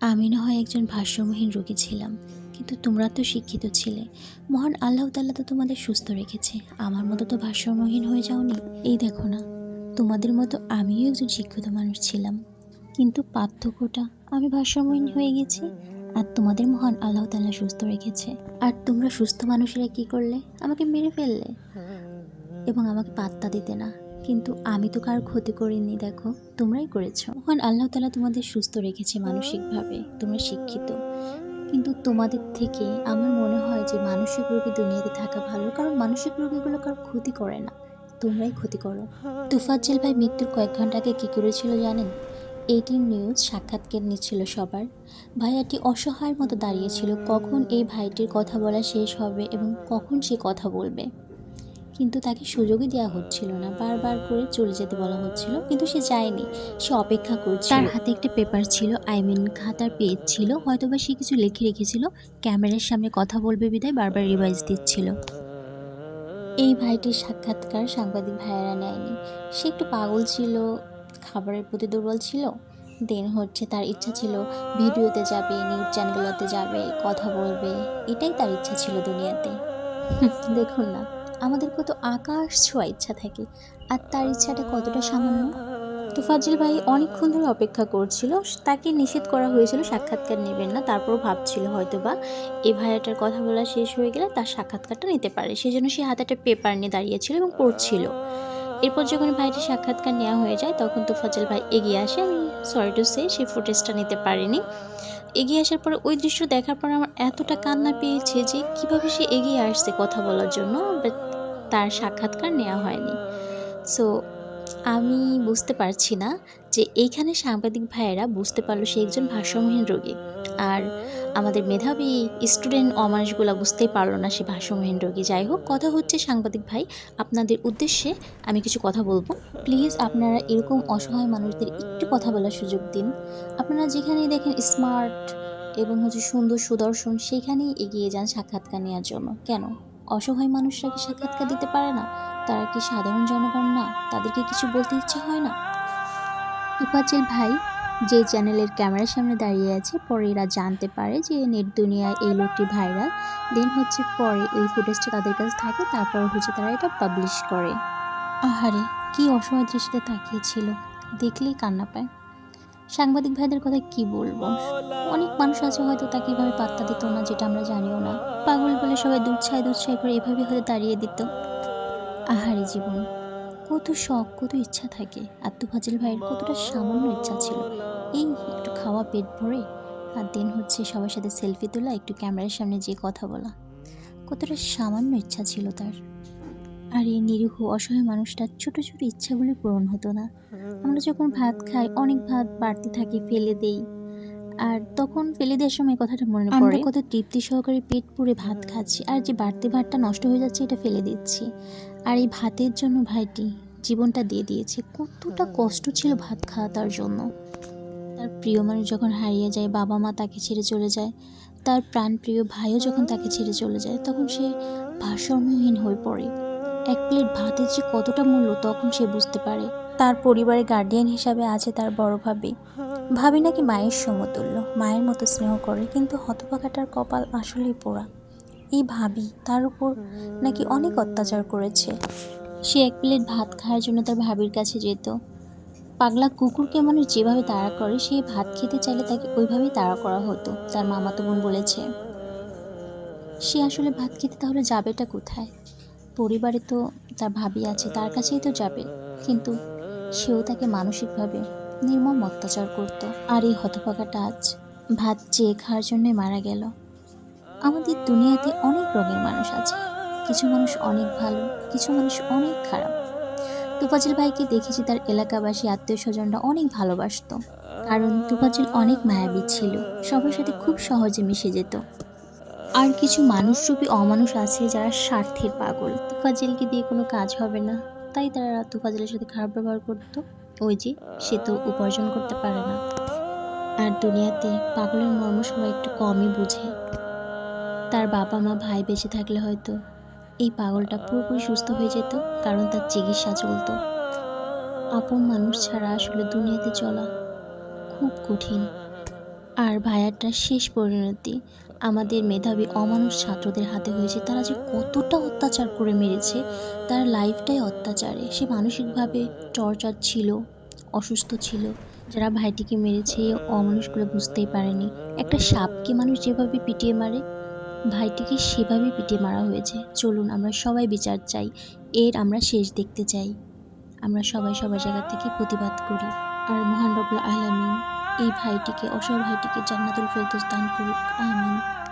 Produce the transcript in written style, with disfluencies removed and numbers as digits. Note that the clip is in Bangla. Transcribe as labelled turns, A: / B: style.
A: আমি না হয় একজন ভারসাম্যহীন রোগী ছিলাম, কিন্তু তোমরা তো শিক্ষিত ছিলে। মহান আল্লাহ তাআলা তো তোমাদের সুস্থ রেখেছে। আমার মতো তো ভারসাম্যহীন হয়ে যাওনি। এই দেখো না, তোমাদের মতো আমিও একজন শিক্ষিত মানুষ ছিলাম, কিন্তু পার্থক্যটা আমি ভারসাম্যহীন হয়ে গেছি, আর তোমাদের মহান আল্লাহ তাআলা সুস্থ রেখেছে। আর তোমরা সুস্থ মানুষেরা কি করলে? আমাকে মেরে ফেললে এবং আমাকে পাত্তা দিতে না। কিন্তু আমি তো কারো ক্ষতি করিনি, দেখো তোমরাই করেছো। মহান আল্লাহ তাআলা তোমাদের সুস্থ রেখেছে মানসিকভাবে, তোমরা শিক্ষিত। কিন্তু তোমাদের থেকে আমার মনে হয় যে মানসিক রোগী দুনিয়াতে থাকা ভালো, কারণ মানসিক রোগীগুলো কারো ক্ষতি করে না, তোমরাই ক্ষতি করো। তোফাজ্জল ভাই মৃত্যুর কয়েক ঘন্টা আগে কী করেছিল জানেন? 18 নিউজ সাক্ষাৎকার নিচ্ছিল সবার। ভাইয়াটি অসহায়ের মতো দাঁড়িয়েছিল, কখন এই ভাইটির কথা বলা শেষ হবে এবং কখন সে কথা বলবে। কিন্তু তাকে সুযোগই দেওয়া হচ্ছিল না, বারবার করে চলে যেতে বলা হচ্ছিল, কিন্তু সে যায়নি। সে অপেক্ষা করছিল। তার হাতে একটা পেপার ছিল, খাতার পেজ ছিল, হয়তোবা সে কিছু লিখে রেখেছিল। ক্যামেরার সামনে কথা বলবে বিদায় বারবার রিভাইজ দিচ্ছিল। এই ভাইটির সাক্ষাৎকার সাংবাদিক ভাইয়েরা নেয়নি। সে একটু পাগল ছিল, খাবারের প্রতি দুর্বল ছিল। দেন তার ইচ্ছা ছিল ভিডিওতে যাবে, নিউজ চ্যানেলগুলোতে যাবে, কথা বলবে। এটাই তার ইচ্ছা ছিল দুনিয়াতে। দেখুন না, আমাদের কত আকাশ ছোঁয়া ইচ্ছা থাকে, আর তার ইচ্ছাটা কতটা সামান্য। তোফাজ্জল ভাই অনেকক্ষণ ধরে অপেক্ষা করছিল। তাকে নিষেধ করা হয়েছিল সাক্ষাৎকার নেবেন না, তারপরও ভাবছিল হয়তোবা এই ভাইয়াটার কথা বলা শেষ হয়ে গেলে তার সাক্ষাৎকারটা নিতে পারে, সেজন্য সে হাতে একটা পেপার নিয়ে দাঁড়িয়েছিল এবং পড়ছিল। এরপর যখন ভাইটির সাক্ষাৎকার নেওয়া হয়ে যায়, তখন তোফাজ্জল ভাই এগিয়ে আসে। আমি সরি টু সে সেই ফুটেজটা নিতে পারিনি। এগিয়ে আসার পরে ওই দৃশ্য দেখার পর আমার এতটা কান্না পেয়েছে যে কিভাবে সে এগিয়ে আসছে কথা বলার জন্য, বাট তার সাক্ষাৎকার নেওয়া হয়নি। সো আমি বুঝতে পারছি না যে এইখানে সাংবাদিক ভাইয়েরা বুঝতে পারলো সে একজন ভারসাম্যহীন রোগী, আর আমাদের মেধাবী স্টুডেন্ট অমানুষগুলো বুঝতেই পারলো না সে ভারসাম্যহীন রোগী। যাই হোক, কথা হচ্ছে সাংবাদিক ভাই, আপনাদের উদ্দেশ্যে আমি কিছু কথা বলবো। প্লিজ আপনারা এরকম অসহায় মানুষদের একটু কথা বলার সুযোগ দিন। আপনারা যেখানেই দেখেন স্মার্ট এবং সুন্দর সুদর্শন, সেখানেই এগিয়ে যান সাক্ষাৎকার নেওয়ার জন্য। কেন অসহায় মানুষরা কি সাক্ষাৎকার দিতে পারে না? তারা কি সাধারণ জনগণ না? তাদেরকে কিছু বলতে ইচ্ছে হয় না? তোফাজ্জল ভাই যে চ্যানেলের ক্যামেরার সামনে দাঁড়িয়ে আছে, পরে এরা জানতে পারে যে নেট দুনিয়ায় এই লোকটি ভাইরাল। দেন পরে এই ফুটেজটা তাদের কাছে থাকে, তারপর তারা এটা পাবলিশ করে। আহারে, কি অসহায় দৃষ্টিতে তাকিয়েছিল, দেখলেই কান্না পায়। সাংবাদিক ভাইদের কথা কি বলবো? অনেক মানুষ আছে হয়তো তাকে এভাবে পাত্তা দিত না, যেটা আমরা জানিও না। পাগল বলে সবাই দুচ্ছায় করে এভাবে হয়তো দাঁড়িয়ে দিত। আহারে জীবন, কত শখ, কত ইচ্ছা থাকে। আর তোফাজ্জল ভাইয়ের কতটা সামান্য ইচ্ছা ছিল, এই একটু খাওয়া পেট ভরে, আর দেন সবার সাথে সেলফি তোলা, একটু ক্যামেরার সামনে যেয়ে কথা বলা। কতটা সামান্য ইচ্ছা ছিল তার। আর এই নিরীহ অসহায় মানুষটার ছোট ছোট ইচ্ছাগুলি পূরণ হতো না। আমরা যখন ভাত খাই, অনেক ভাত বাড়তি থাকে, ফেলে দেই। আর তখন ফেলে দেওয়ার সময় কথাটা মনে পড়ে, আমরা কত তৃপ্তি সহকারে পেট পুরে ভাত খাচ্ছি, আর যে বাড়তি ভাতটা নষ্ট হয়ে যাচ্ছে এটা ফেলে দিচ্ছি। আর এই ভাতের জন্য ভাইটি জীবনটা দিয়ে দিয়েছে। কতটা কষ্ট ছিল ভাত খাওয়া তার জন্য। তার প্রিয় মানুষ যখন হারিয়ে যায়, বাবা মা তাকে ছেড়ে চলে যায়, তার প্রাণপ্রিয় ভাইও যখন তাকে ছেড়ে চলে যায়, তখন সে ভারসাম্যহীন হয়ে পড়ে। এক প্লেট ভাতের যে কতটা মূল্য তখন সে বুঝতে পারে। তার পরিবারের গার্ডিয়ান হিসাবে আছে তার বড় ভাবি। ভাবি নাকি মায়ের সমতুল্য, মায়ের মতো স্নেহ করে, কিন্তু হতভাগাটার কপাল আসলেই পোড়া। এই ভাবি তার উপর নাকি অনেক অত্যাচার করেছে। সে এক প্লেট ভাত খাওয়ার জন্য তার ভাবির কাছে যেত। পাগলা কুকুরকে মানুষ যেভাবে তাড়া করে, সে ভাত খেতে চাইলে তাকে ওইভাবেই তাড়া করা হতো। তার মামাতো বোন বলেছে, সে আসলে ভাত খেতে তাহলে যাবেটা কোথায়? পরিবারে তো তার ভাবি আছে, তার কাছেই তো যাবে। কিন্তু সেও তাকে মানসিকভাবে নির্মম অত্যাচার করত। আর এই হতভাগাটা আজ ভাত চেয়ে খাওয়ার জন্যে মারা গেল। আমাদের দুনিয়াতে অনেক রঙের মানুষ আছে, কিছু মানুষ অনেক ভালো, কিছু মানুষ অনেক খারাপ। তোফাজ্জল ভাইকে দেখেছি তার এলাকাবাসী আত্মীয় স্বজনরা অনেক ভালোবাসত, কারণ তোফাজ্জল অনেক মায়াবী ছিল, সবার সাথে খুব সহজে মিশে যেত। আর কিছু মানুষরূপী অমানুষ আছে যারা স্বার্থের পাগল। তোফাজ্জলকে দিয়ে কোনো কাজ হবে না, তাই তারা তোফাজ্জলের সাথে খারাপ ব্যবহার করতো। ওই যে, সে তো উপার্জন করতে পারে না। আর দুনিয়াতে পাগলের মর্ম সবাই একটু কমই বুঝে। তার বাবা মা ভাই বেঁচে থাকলে হয়তো এই পাগলটা পুরোপুরি সুস্থ হয়ে যেত, কারণ তার চিকিৎসা চলতো। আপন মানুষ ছাড়া আসলে দুনিয়াতে চলা খুব কঠিন। আর ভাইয়াটার শেষ পরিণতি আমাদের মেধাবী অমানুষ ছাত্রদের হাতে হয়েছে। তারা যে কতটা অত্যাচার করে মেরেছে, তার লাইফটাই অত্যাচারে। সে মানসিকভাবে টর্চার ছিল, অসুস্থ ছিল। যারা ভাইটিকে মেরেছে এই অমানুষগুলো বুঝতেই পারেনি। একটা সাপকে মানুষ যেভাবে পিটিয়ে মারে, ভাইটিকে সেভাবেই পিটিয়ে মারা হয়েছে। চলুন আমরা সবাই বিচার চাই, এর আমরা শেষ দেখতে চাই। আমরা সবাই সবার জায়গা থেকে প্রতিবাদ করি। আর মহান রব্বুল আলামিন এই ভাইটিকে, অসহায় ভাইটিকে জান্নাতুল ফেরদৌস দান করুক। আমিন।